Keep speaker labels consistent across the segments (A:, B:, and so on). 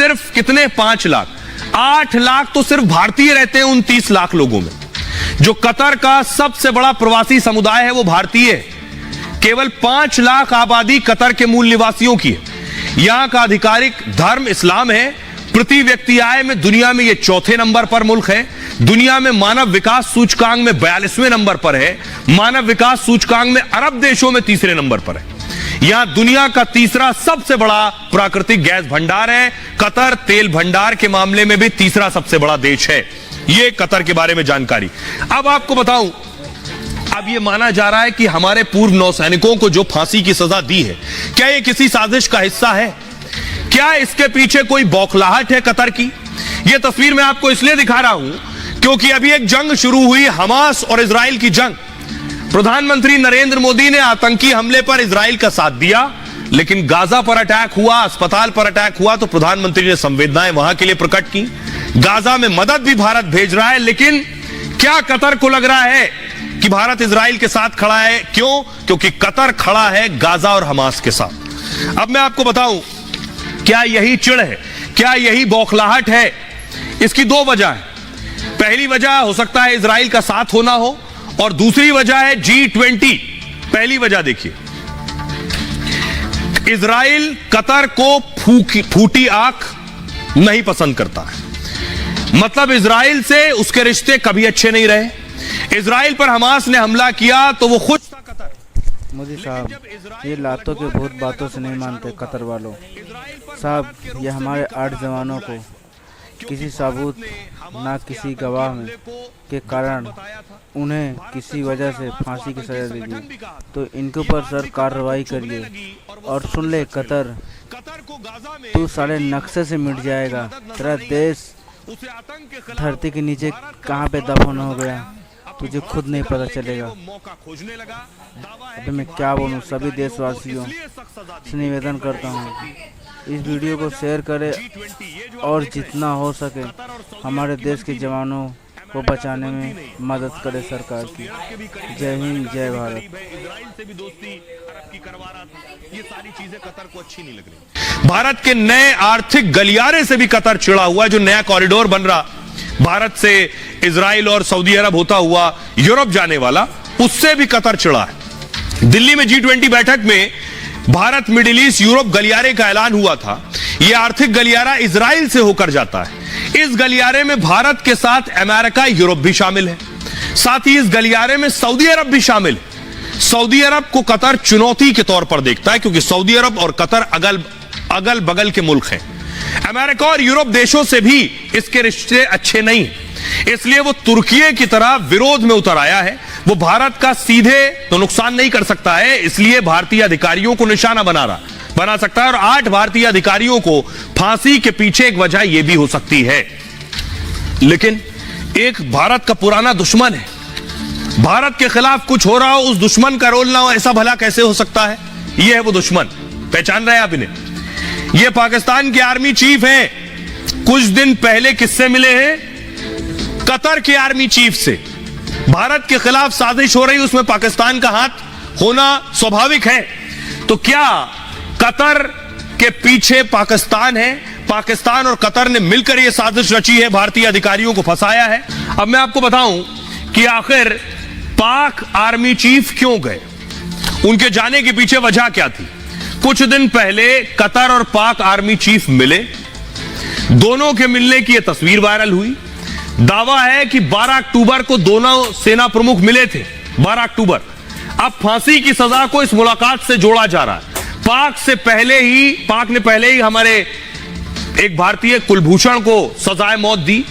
A: सिर्फ कितने 5 लाख, 8 लाख तो सिर्फ भारतीय रहते हैं 29 लाख लोगों में। जो कतर का सबसे बड़ा प्रवासी समुदाय है वो भारतीय है। केवल 5 लाख आबादी कतर के मूल निवासियों की है। यहां का आधिकारिक धर्म इस्लाम है। प्रति व्यक्ति आय में दुनिया में यह 4थे नंबर पर मुल्क है। दुनिया में मानव विकास सूचकांक में 42वें नंबर पर है। मानव विकास सूचकांक में अरब देशों में 3रे नंबर पर है। यहां दुनिया का 3रा सबसे बड़ा प्राकृतिक गैस भंडार है। कतर तेल भंडार के मामले में भी 3रा सबसे बड़ा देश है। यह कतर के बारे में जानकारी। अब आपको बताऊं, अब यह माना जा रहा है कि हमारे पूर्व नौसैनिकों को जो फांसी की सजा दी है, क्या यह किसी साजिश का हिस्सा है? क्या इसके पीछे कोई बौखलाहट है कतर की? यह तस्वीर मैं आपको इसलिए दिखा रहा हूं क्योंकि अभी एक जंग शुरू हुई, हमास और इजराइल की जंग। प्रधानमंत्री नरेंद्र मोदी ने आतंकी हमले पर इजराइल का साथ दिया, लेकिन गाजा पर अटैक हुआ, अस्पताल पर अटैक हुआ तो प्रधानमंत्री ने संवेदनाएं वहां के लिए प्रकट की। गाजा में मदद भी भारत भेज रहा है, लेकिन क्या कतर को लग रहा है कि भारत इजराइल के साथ खड़ा है? क्यों? क्योंकि कतर खड़ा है गाजा और हमास के साथ। अब मैं आपको बताऊं, क्या यही चिढ़ है, क्या यही बौखलाहट है? इसकी 2 वजह है। पहली वजह हो सकता है इजराइल का साथ होना हो, और दूसरी वजह है G20। पहली वजह देखिए, इजराइल कतर को फूटी आंख नहीं पसंद करता है। मतलब इजराइल से उसके रिश्ते कभी अच्छे नहीं रहे। इजराइल पर हमास ने हमला किया तो वो खुश था कतर।
B: मोदी साहब, ये लातों के भूत बातों से नहीं मानते कतर वालों साहब। ये हमारे 8 जवानों को किसी सबूत ना किसी गवाह में के कारण उन्हें किसी वजह से फांसी की सजा दी गई, तो इनके ऊपर सर कार्रवाई करिए। और सुन ले कतर, तू सारे नक्शे से मिट जाएगा। तेरा देश धरती के नीचे कहाँ पे दफन हो गया तुझे खुद नहीं पता चलेगा। अभी मैं क्या बोलूँ, सभी देशवासियों से निवेदन करता हूँ इस वीडियो को शेयर करें और जितना हो सके हमारे देश के जवानों को बचाने में मदद करे सरकार की। जय हिंद, जय भारत।
A: भारत के नए आर्थिक गलियारे से भी कतर चिढ़ा हुआ है। जो नया कॉरिडोर बन रहा भारत से इजराइल और सऊदी अरब होता हुआ यूरोप जाने वाला, उससे भी कतर चिढ़ा है। दिल्ली में G20 बैठक में भारत मिडिल ईस्ट यूरोप गलियारे का ऐलान हुआ था। यह आर्थिक गलियारा इजराइल से होकर जाता है। इस गलियारे में भारत के साथ अमेरिका, यूरोप भी शामिल है। साथ ही इस गलियारे में सऊदी अरब भी शामिल है। सऊदी अरब को कतर चुनौती के तौर पर देखता है, क्योंकि सऊदी अरब और कतर अगल बगल के मुल्क हैं। अमेरिका और यूरोप देशों से भी इसके रिश्ते अच्छे नहीं, इसलिए वो तुर्की की तरह विरोध में उतर आया है। वो भारत का सीधे तो नुकसान नहीं कर सकता है, इसलिए भारतीय अधिकारियों को निशाना बना सकता है। और 8 भारतीय अधिकारियों को फांसी के पीछे एक वजह यह भी हो सकती है। लेकिन एक भारत का पुराना दुश्मन है, भारत के खिलाफ कुछ हो रहा हो, उस दुश्मन का रोल ना हो, ऐसा भला कैसे हो सकता है? यह है वो दुश्मन। पहचान रहे आप इन्हें? ये पाकिस्तान के आर्मी चीफ हैं। कुछ दिन पहले किससे मिले हैं? कतर के आर्मी चीफ से। भारत के खिलाफ साजिश हो रही, उसमें पाकिस्तान का हाथ होना स्वाभाविक है। तो क्या कतर के पीछे पाकिस्तान है? पाकिस्तान और कतर ने मिलकर यह साजिश रची है, भारतीय अधिकारियों को फंसाया है। अब मैं आपको बताऊं कि आखिर पाक आर्मी चीफ क्यों गए, उनके जाने के पीछे वजह क्या थी। कुछ दिन पहले कतर और पाक आर्मी चीफ मिले। दोनों के मिलने की यह तस्वीर वायरल हुई। दावा है कि 12 अक्टूबर को दोनों सेना प्रमुख मिले थे। 12 अक्टूबर। अब फांसी की सजा को इस मुलाकात से जोड़ा जा रहा है। पाक ने पहले ही हमारे एक भारतीय कुलभूषण को सजाए मौत दी।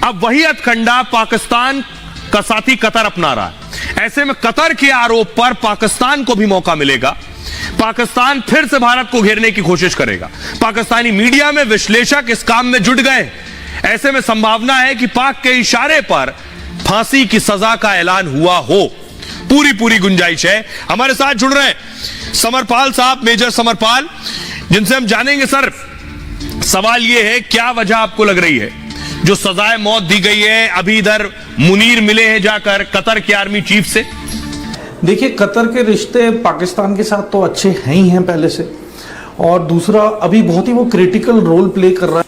A: अब वही हथकंडा पाकिस्तान का साथी कतर अपना रहा है। ऐसे में कतर के आरोप पर पाकिस्तान को भी मौका मिलेगा। पाकिस्तान फिर से भारत को घेरने की कोशिश करेगा। पाकिस्तानी मीडिया में विश्लेषक इस काम में जुट गए। ऐसे में संभावना है कि पाक के इशारे पर फांसी की सजा का ऐलान हुआ हो। पूरी गुंजाइश है। हमारे साथ जुड़ रहे हैं समरपाल साहब, मेजर समरपाल, जिनसे हम जानेंगे। सर, सवाल यह है, क्या वजह आपको लग रही है जो सजाए मौत दी गई है? अभी इधर मुनीर मिले हैं जाकर कतर के आर्मी चीफ से।
C: देखिए, कतर के रिश्ते पाकिस्तान के साथ तो अच्छे हैं ही हैं पहले से, और दूसरा अभी बहुत ही वो क्रिटिकल रोल प्ले कर रहा है